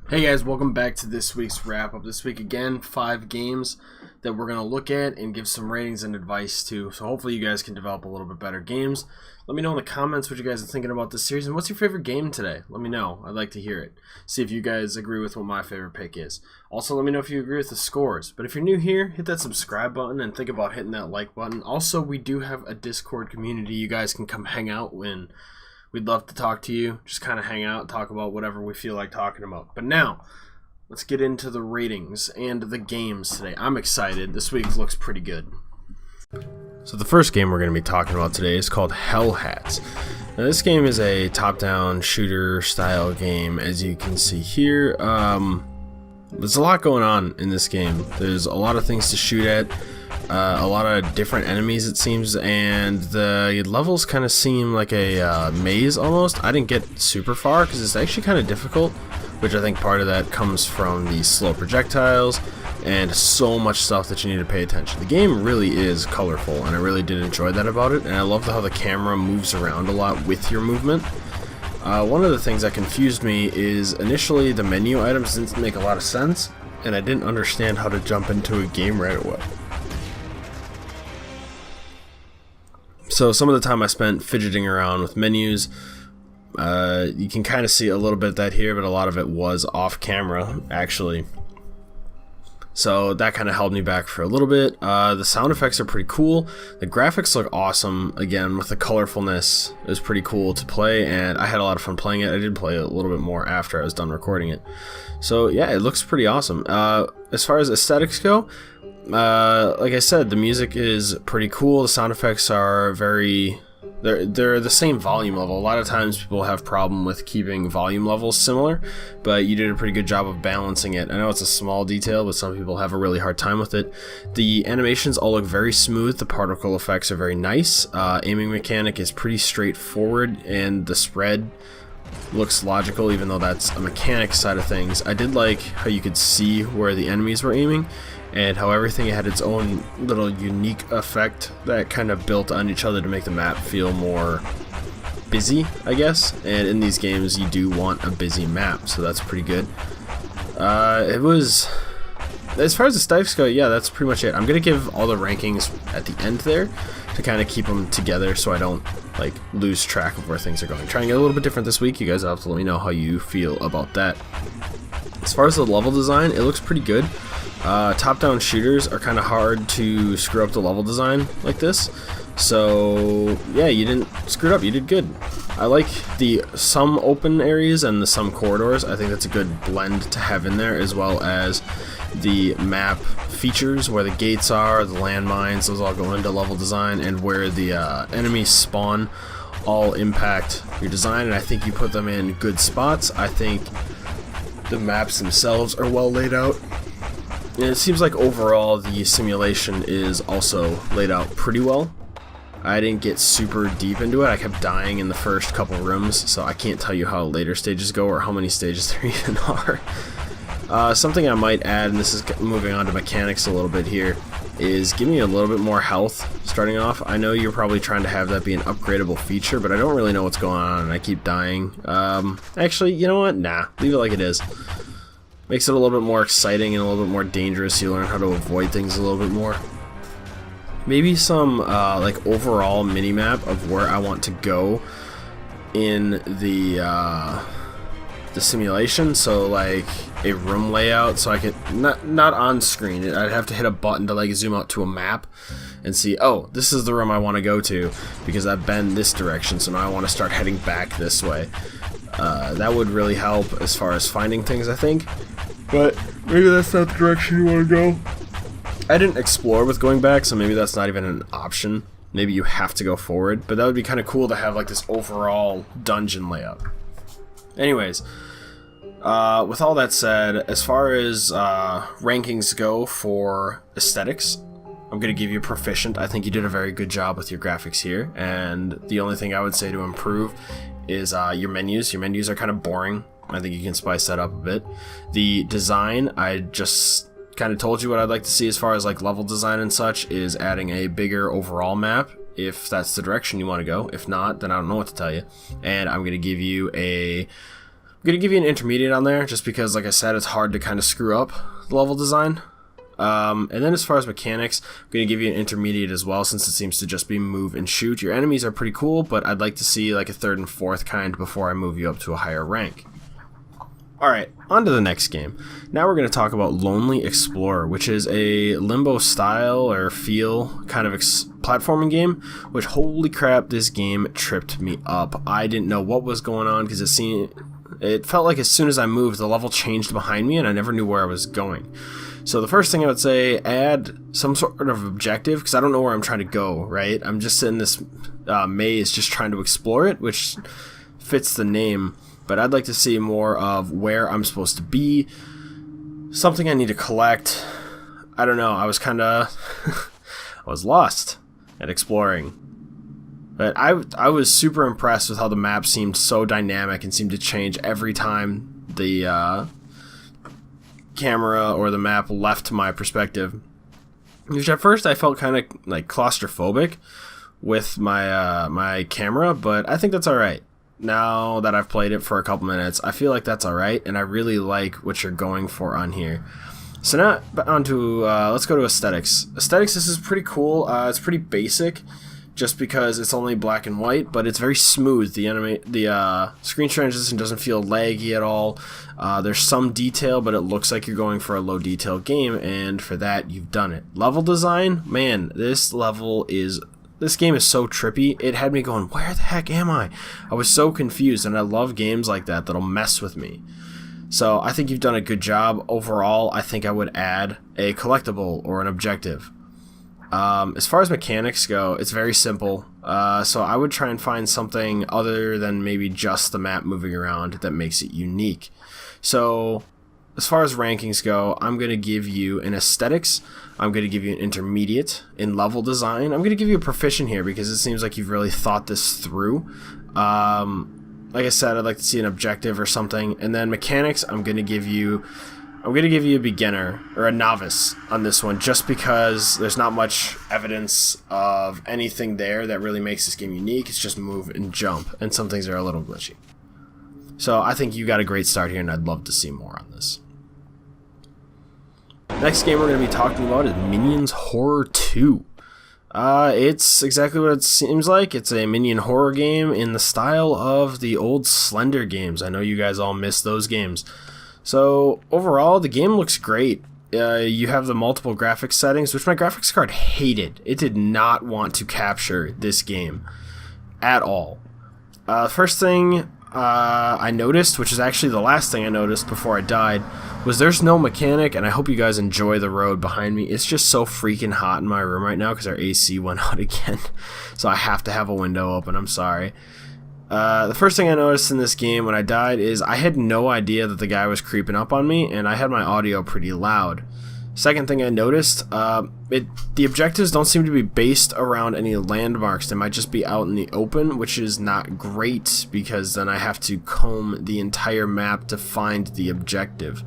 Hey guys, welcome back to this week's wrap up. This week again, 5 games that we're going to look at and give some ratings and advice to. So hopefully you guys can develop a little bit better games. Let me know in the comments what you guys are thinking about this series and what's your favorite game today. Let me know. I'd like to hear it. See if you guys agree with what my favorite pick is. Also, let me know if you agree with the scores. But if you're new here, hit that subscribe button and think about hitting that like button. Also, we do have a Discord community you guys can come hang out in. We'd love to talk to you. Just kind of hang out, talk about whatever we feel like talking about. But now, let's get into the ratings and the games today. I'm excited. This week looks pretty good. So the first game we're going to be talking about today is called Hell Hats. Now this game is a top-down shooter style game, as you can see here. There's a lot going on in this game. There's a lot of things to shoot at. A lot of different enemies, it seems, and the levels kind of seem like a maze almost. I didn't get super far because it's actually kind of difficult, which I think part of that comes from the slow projectiles and so much stuff that you need to pay attention. The game really is colorful, and I really did enjoy that about it, and I love how the camera moves around a lot with your movement. One of the things that confused me is initially the menu items didn't make a lot of sense, and I didn't understand how to jump into a game right away. So some of the time I spent fidgeting around with menus. You can kind of see a little bit of that here, but a lot of it was off camera actually. So that kind of held me back for a little bit. The sound effects are pretty cool. The graphics look awesome. Again, with the colorfulness, it was pretty cool to play, and I had a lot of fun playing it. I did play it a little bit more after I was done recording it. So yeah, it looks pretty awesome. As far as aesthetics go, like I said, the music is pretty cool. The sound effects are they're the same volume level. A lot of times people have problem with keeping volume levels similar, but you did a pretty good job of balancing it. I know it's a small detail, but some people have a really hard time with it. The animations all look very smooth. The particle effects are very nice. Aiming mechanic is pretty straightforward, and the spread looks logical, even though that's a mechanic side of things. I did like how you could see where the enemies were aiming, and how everything had its own little unique effect that kind of built on each other to make the map feel more busy, I guess. And in these games you do want a busy map, so that's pretty good. It was, as far as the stakes go, yeah, that's pretty much it. I'm gonna give all the rankings at the end there to kind of keep them together so I don't like lose track of where things are going. Trying to get a little bit different this week. You guys have to let me know how you feel about that. As far as the level design, it looks pretty good. Top-down shooters are kind of hard to screw up the level design like this, so yeah, you didn't screw it up, you did good. I like the some open areas and the some corridors. I think that's a good blend to have in there, as well as the map features where the gates are, the landmines, those all go into level design, and where the enemies spawn all impact your design, and I think you put them in good spots. I think the maps themselves are well laid out. And it seems like overall the simulation is also laid out pretty well. I didn't get super deep into it. I kept dying in the first couple rooms, so I can't tell you how later stages go or how many stages there even are. Something I might add, and this is moving on to mechanics a little bit here, is give me a little bit more health starting off. I know you're probably trying to have that be an upgradable feature, but I don't really know what's going on and I keep dying. Actually, you know what? Nah, leave it like it is. Makes it a little bit more exciting and a little bit more dangerous. You learn how to avoid things a little bit more. Maybe some like overall mini-map of where I want to go in the simulation. So like a room layout, so I could not on screen. I'd have to hit a button to like zoom out to a map and see, oh, this is the room I want to go to because I've been this direction, so now I want to start heading back this way. That would really help as far as finding things, I think. But maybe that's not the direction you want to go. I didn't explore with going back, so maybe that's not even an option. Maybe you have to go forward, but that would be kind of cool to have like this overall dungeon layout. Anyways, with all that said, as far as rankings go for aesthetics, I'm going to give you proficient. I think you did a very good job with your graphics here, and the only thing I would say to improve is your menus. Your menus are kind of boring. I think you can spice that up a bit. The design, I just kind of told you what I'd like to see as far as like level design and such, is adding a bigger overall map, if that's the direction you want to go. If not, then I don't know what to tell you. And I'm going to give you a I'm going to give you an intermediate on there just because, like I said, it's hard to kind of screw up the level design. And then as far as mechanics, I'm going to give you an intermediate as well, since it seems to just be move and shoot. Your enemies are pretty cool, but I'd like to see like a third and fourth kind before I move you up to a higher rank. Alright, on to the next game. Now we're going to talk about Lonely Explorer, which is a limbo style or feel kind of platforming game, which, holy crap, this game tripped me up. I didn't know what was going on because it felt like as soon as I moved, the level changed behind me and I never knew where I was going. So the first thing I would say, add some sort of objective, because I don't know where I'm trying to go, right? I'm just in this maze just trying to explore it, which fits the name. But I'd like to see more of where I'm supposed to be, something I need to collect. I don't know, I was kind of I was lost at exploring. But I was super impressed with how the map seemed so dynamic and seemed to change every time the camera or the map left my perspective. Which at first I felt kind of like claustrophobic with my camera, but I think that's alright. Now that I've played it for a couple minutes, I feel like that's alright, and I really like what you're going for on here. So now, on to, let's go to aesthetics. Aesthetics, this is pretty cool. It's pretty basic, just because it's only black and white, but it's very smooth. The screen transition doesn't feel laggy at all. There's some detail, but it looks like you're going for a low detail game, and for that, you've done it. Level design, man, this game is so trippy. It had me going, where the heck am I? I was so confused, and I love games like that that'll mess with me. So I think you've done a good job. Overall, I think I would add a collectible or an objective. As far as mechanics go, it's very simple. So I would try and find something other than maybe just the map moving around that makes it unique. So as far as rankings go, I'm going to give you an aesthetics, I'm going to give you an intermediate in level design. I'm going to give you a proficient here because it seems like you've really thought this through. Like I said, I'd like to see an objective or something. And then mechanics, I'm going to give you a beginner or a novice on this one, just because there's not much evidence of anything there that really makes this game unique. It's just move and jump, and some things are a little glitchy. So I think you got a great start here, and I'd love to see more on this. Next game we're going to be talking about is Minions Horror 2. It's exactly what it seems like. It's a minion horror game in the style of the old Slender games. I know you guys all miss those games. So overall, the game looks great. You have the multiple graphics settings, which my graphics card hated. It did not want to capture this game at all. First thing I noticed, which is actually the last thing I noticed before I died, was there's no mechanic, and I hope you guys enjoy the road behind me. It's just so freaking hot in my room right now because our AC went out again, so I have to have a window open. I'm sorry. The first thing I noticed in this game when I died is I had no idea that the guy was creeping up on me, and I had my audio pretty loud. Second thing I noticed, the objectives don't seem to be based around any landmarks. They might just be out in the open, which is not great because then I have to comb the entire map to find the objective.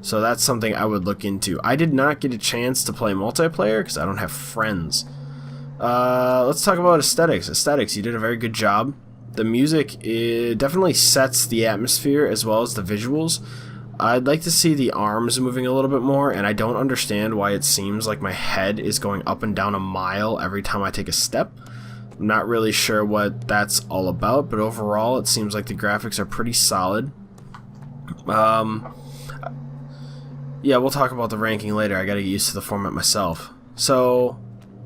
So that's something I would look into. I did not get a chance to play multiplayer because I don't have friends. Let's talk about aesthetics. Aesthetics, you did a very good job. The music, it definitely sets the atmosphere as well as the visuals. I'd like to see the arms moving a little bit more, and I don't understand why it seems like my head is going up and down a mile every time I take a step. I'm not really sure what that's all about, but overall it seems like the graphics are pretty solid. Yeah, we'll talk about the ranking later. I gotta get used to the format myself. So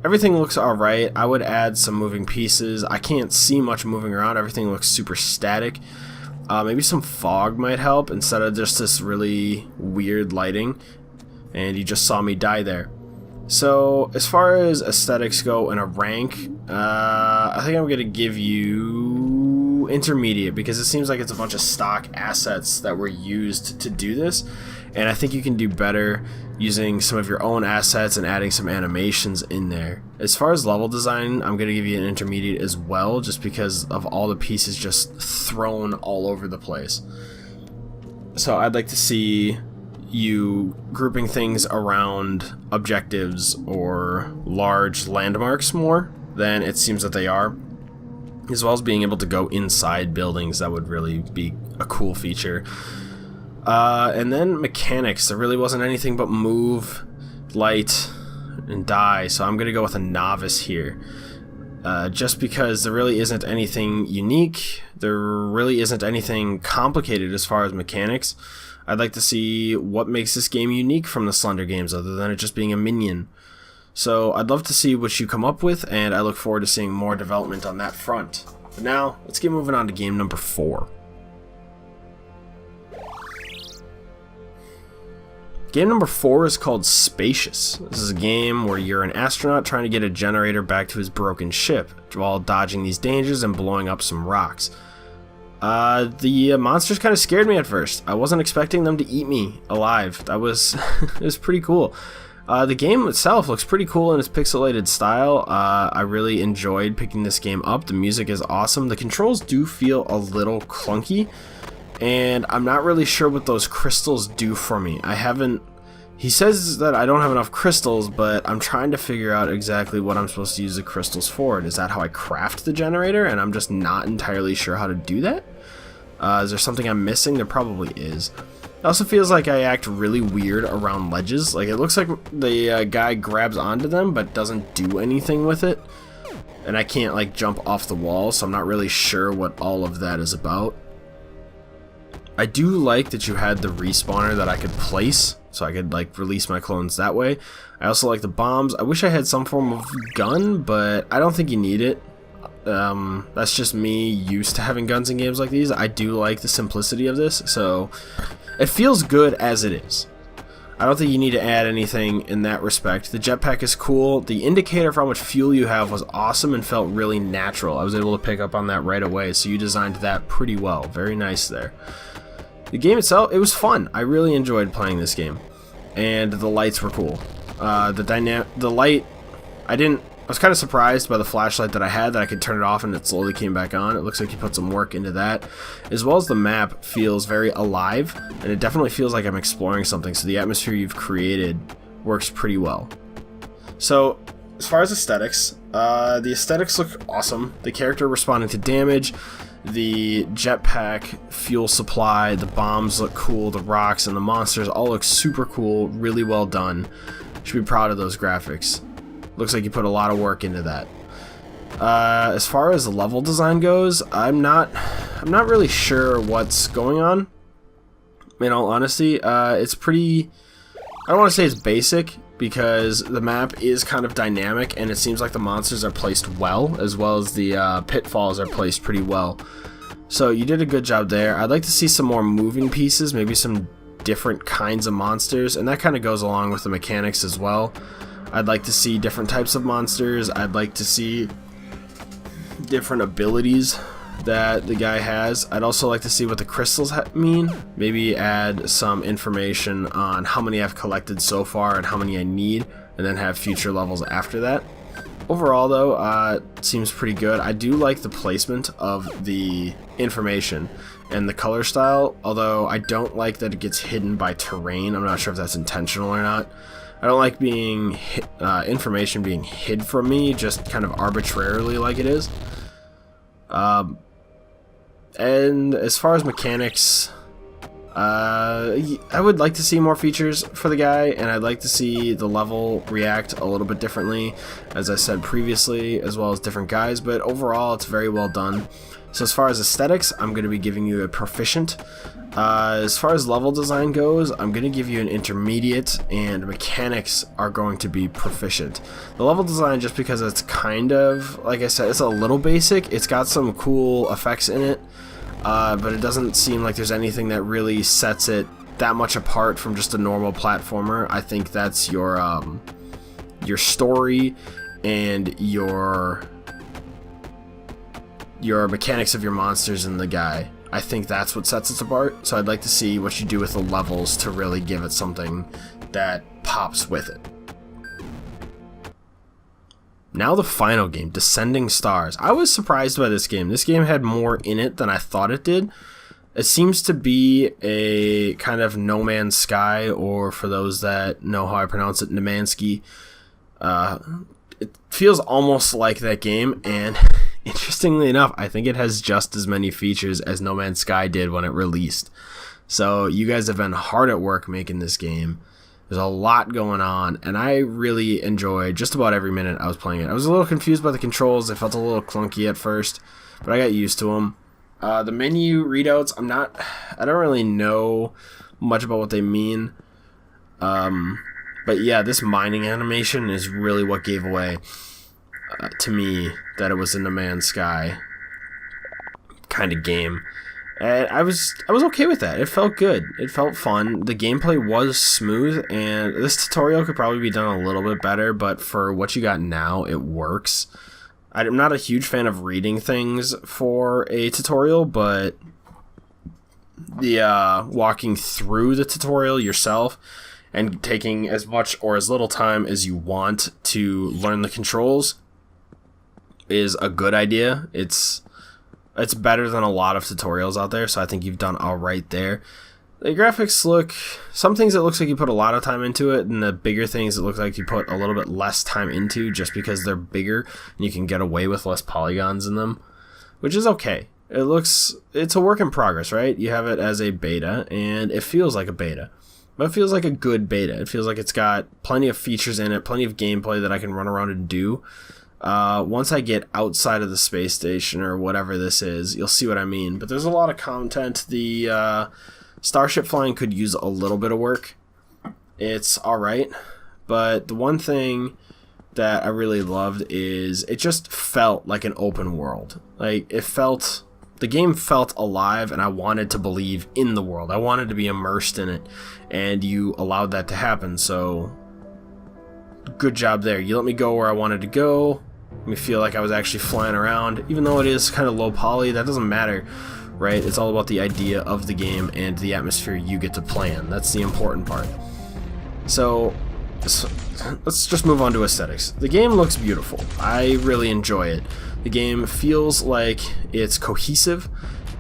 everything looks alright. I would add some moving pieces. I can't see much moving around. Everything looks super static. Maybe some fog might help instead of just this really weird lighting. And you just saw me die there. So as far as aesthetics go in a rank, I think I'm going to give you intermediate because it seems like it's a bunch of stock assets that were used to do this. And I think you can do better using some of your own assets and adding some animations in there. As far as level design, I'm going to give you an intermediate as well, just because of all the pieces just thrown all over the place. So I'd like to see you grouping things around objectives or large landmarks more than it seems that they are. as well as being able to go inside buildings. That would really be a cool feature. And then mechanics, there really wasn't anything but move, light, and die, so I'm going to go with a novice here. Just because there really isn't anything unique, there really isn't anything complicated as far as mechanics. I'd like to see what makes this game unique from the Slender games other than it just being a minion. So I'd love to see what you come up with, and I look forward to seeing more development on that front. But now, let's get moving on to game number 4. Game number 4 is called Spacious. This is a game where you're an astronaut trying to get a generator back to his broken ship, while dodging these dangers and blowing up some rocks. The monsters kind of scared me at first. I wasn't expecting them to eat me alive. That was it was pretty cool. The game itself looks pretty cool in its pixelated style. I really enjoyed picking this game up. The music is awesome. The controls do feel a little clunky, and I'm not really sure what those crystals do for me. He says that I don't have enough crystals, but I'm trying to figure out exactly what I'm supposed to use the crystals for. Is that how I craft the generator? And I'm just not entirely sure how to do that. Is there something I'm missing? There probably is. It also feels like I act really weird around ledges. Like, it looks like the guy grabs onto them but doesn't do anything with it. And I can't, like, jump off the wall, so I'm not really sure what all of that is about. I do like that you had the respawner that I could place, so I could, like, release my clones that way. I also like the bombs. I wish I had some form of gun, but I don't think you need it. That's just me used to having guns in games like these. I do like the simplicity of this, so it feels good as it is. I don't think you need to add anything in that respect. The jetpack is cool. The indicator for how much fuel you have was awesome and felt really natural. I was able to pick up on that right away, so you designed that pretty well. Very nice there. The game itself, it was fun. I really enjoyed playing this game, and the lights were cool. The light, I was kind of surprised by the flashlight that I had, that I could turn it off and it slowly came back on. It looks like you put some work into that, as well as the map feels very alive, and it definitely feels like I'm exploring something, so the atmosphere you've created works pretty well. So, as far as aesthetics, the aesthetics look awesome. The character responding to damage, the jetpack, fuel supply, the bombs look cool, the rocks and the monsters all look super cool, really well done. Should be proud of those graphics. Looks like you put a lot of work into that. As far as the level design goes, I'm not really sure what's going on. In all honesty, it's pretty, I don't want to say it's basic, because the map is kind of dynamic and it seems like the monsters are placed well as the pitfalls are placed pretty well. So you did a good job there. I'd like to see some more moving pieces, maybe some different kinds of monsters, and that kind of goes along with the mechanics as well. I'd like to see different types of monsters. I'd like to see different abilities that the guy has. I'd also like to see what the crystals mean. Maybe add some information on how many I've collected so far and how many I need, and then have future levels after that. Overall though, it seems pretty good. I do like the placement of the information and the color style, although I don't like that it gets hidden by terrain. I'm not sure if that's intentional or not. I don't like information being hid from me just kind of arbitrarily like it is. And as far as mechanics, I would like to see more features for the guy, and I'd like to see the level react a little bit differently, as I said previously, as well as different guys, but overall it's very well done. So as far as aesthetics, I'm going to be giving you a proficient. As far as level design goes, I'm going to give you an intermediate, and mechanics are going to be proficient. The level design, just because it's kind of, like I said, it's a little basic. It's got some cool effects in it, but it doesn't seem like there's anything that really sets it that much apart from just a normal platformer. I think that's your story and your mechanics of your monsters and the guy. I think that's what sets it apart, so I'd like to see what you do with the levels to really give it something that pops with it. Now the final game, Descending Stars. I was surprised by this game. This game had more in it than I thought it did. It seems to be a kind of No Man's Sky, or for those that know how I pronounce it, Nemansky. It feels almost like that game, and interestingly enough, I think it has just as many features as No Man's Sky did when it released. So you guys have been hard at work making this game. There's a lot going on, and I really enjoyed just about every minute I was playing it. I was a little confused by the controls. They felt a little clunky at first, but I got used to them. The menu readouts, I don't really know much about what they mean. But yeah, this mining animation is really what gave away to me that it was a No Man's Sky kind of game. And I was okay with that. It felt good. It felt fun. The gameplay was smooth, and this tutorial could probably be done a little bit better, but for what you got now, it works. I'm not a huge fan of reading things for a tutorial, but the walking through the tutorial yourself and taking as much or as little time as you want to learn the controls is a good idea. It's better than a lot of tutorials out there, so I think you've done all right there. The graphics look... Some things it looks like you put a lot of time into it, and the bigger things it looks like you put a little bit less time into just because they're bigger and you can get away with less polygons in them, which is okay. It's a work in progress, right? You have it as a beta, and it feels like a beta. But it feels like a good beta. It feels like it's got plenty of features in it, plenty of gameplay that I can run around and do. Once I get outside of the space station or whatever this is, you'll see what I mean. But there's a lot of content. The starship flying could use a little bit of work. It's alright. But the one thing that I really loved is it just felt like an open world. Like, the game felt alive, and I wanted to believe in the world. I wanted to be immersed in it, and you allowed that to happen, so good job there. You let me go where I wanted to go. Let me feel like I was actually flying around. Even though it is kind of low poly, that doesn't matter, right? It's all about the idea of the game and the atmosphere you get to play in. That's the important part. So let's just move on to aesthetics. The game looks beautiful. I really enjoy it. The game feels like it's cohesive,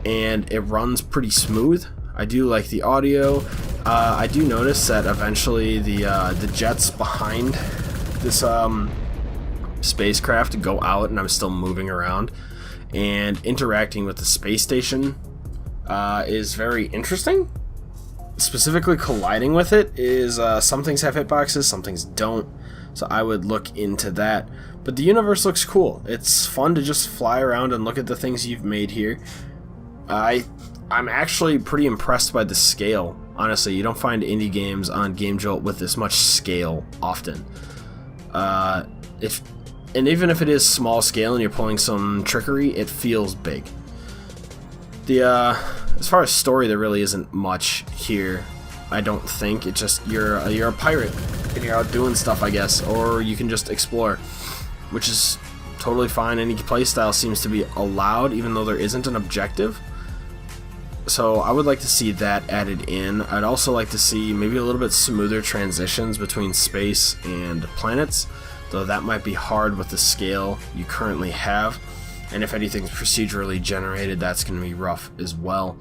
and it runs pretty smooth. I do like the audio. I do notice that eventually the jets behind this spacecraft go out, and I'm still moving around and interacting with the space station is very interesting. Specifically colliding with it is some things have hitboxes, some things don't, so I would look into that. But the universe looks cool. It's fun to just fly around and look at the things you've made here. I'm actually pretty impressed by the scale. Honestly, you don't find indie games on Gamejolt with this much scale often. And even if it is small scale and you're pulling some trickery, it feels big. As far as story, there really isn't much here. I don't think. It's just you're a pirate and you're out doing stuff, I guess, or you can just explore, which is totally fine. Any playstyle seems to be allowed, even though there isn't an objective. So I would like to see that added in. I'd also like to see maybe a little bit smoother transitions between space and planets, though that might be hard with the scale you currently have. And if anything's procedurally generated, that's going to be rough as well.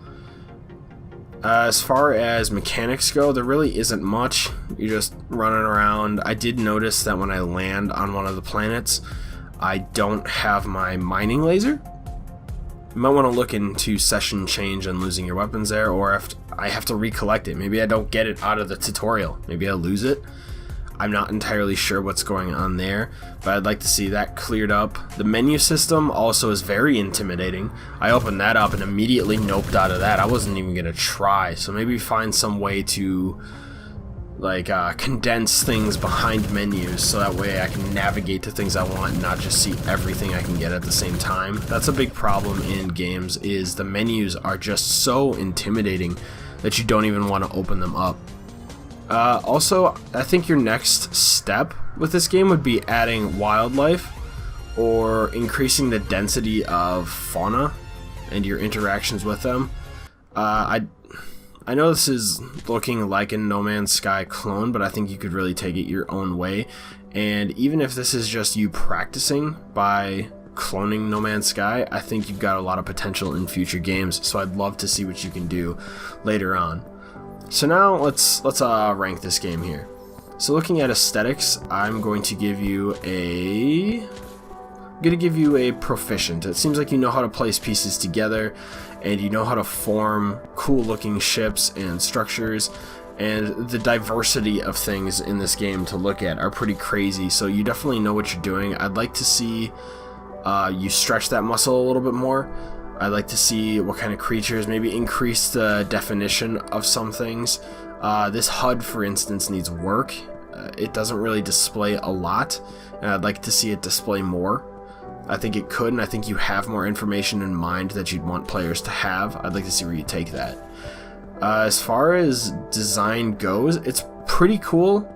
As far as mechanics go, there really isn't much. You're just running around. I did notice that when I land on one of the planets, I don't have my mining laser. You might want to look into session change and losing your weapons there, or if I have to recollect it. Maybe I don't get it out of the tutorial. Maybe I lose it. I'm not entirely sure what's going on there, but I'd like to see that cleared up. The menu system also is very intimidating. I opened that up and immediately noped out of that. I wasn't even going to try, so maybe find some way to condense things behind menus so that way I can navigate to things I want and not just see everything I can get at the same time. That's a big problem in games, is the menus are just so intimidating that you don't even want to open them up. Also, I think your next step with this game would be adding wildlife or increasing the density of fauna and your interactions with them. I know this is looking like a No Man's Sky clone, but I think you could really take it your own way. And even if this is just you practicing by cloning No Man's Sky, I think you've got a lot of potential in future games, so I'd love to see what you can do later on. So now let's rank this game here. So looking at aesthetics, I'm going to give you gonna give you a proficient. It seems like you know how to place pieces together, and you know how to form cool looking ships and structures, and the diversity of things in this game to look at are pretty crazy, so you definitely know what you're doing. I'd like to see you stretch that muscle a little bit more. I'd like to see what kind of creatures, maybe increase the definition of some things. This HUD, for instance, needs work. It doesn't really display a lot, and I'd like to see it display more. I think it could, and I think you have more information in mind that you'd want players to have. I'd like to see where you take that. As far as design goes, it's pretty cool.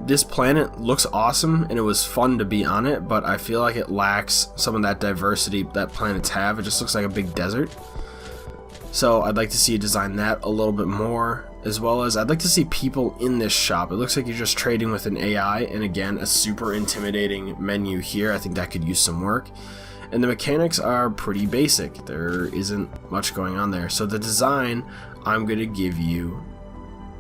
This planet looks awesome, and it was fun to be on it, but I feel like it lacks some of that diversity that planets have. It just looks like a big desert. So I'd like to see you design that a little bit more, as well as I'd like to see people in this shop. It looks like you're just trading with an AI, and again, a super intimidating menu here. I think that could use some work. And the mechanics are pretty basic. There isn't much going on there. So the design, I'm gonna give you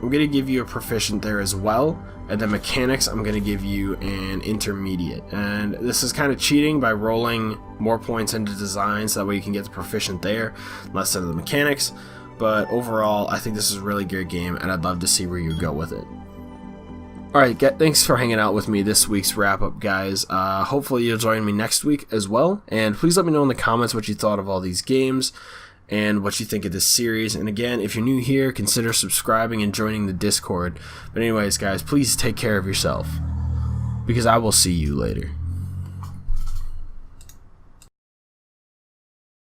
a proficient there as well, and the mechanics I'm going to give you an intermediate. And this is kind of cheating by rolling more points into design, so that way you can get the proficient there, less out of the mechanics. But overall, I think this is a really good game, and I'd love to see where you go with it. Alright, thanks for hanging out with me this week's wrap up, guys. Hopefully you'll join me next week as well, and please let me know in the comments what you thought of all these games and what you think of this series. And again, if you're new here, consider subscribing and joining the Discord. But anyways, guys, please take care of yourself, because I will see you later.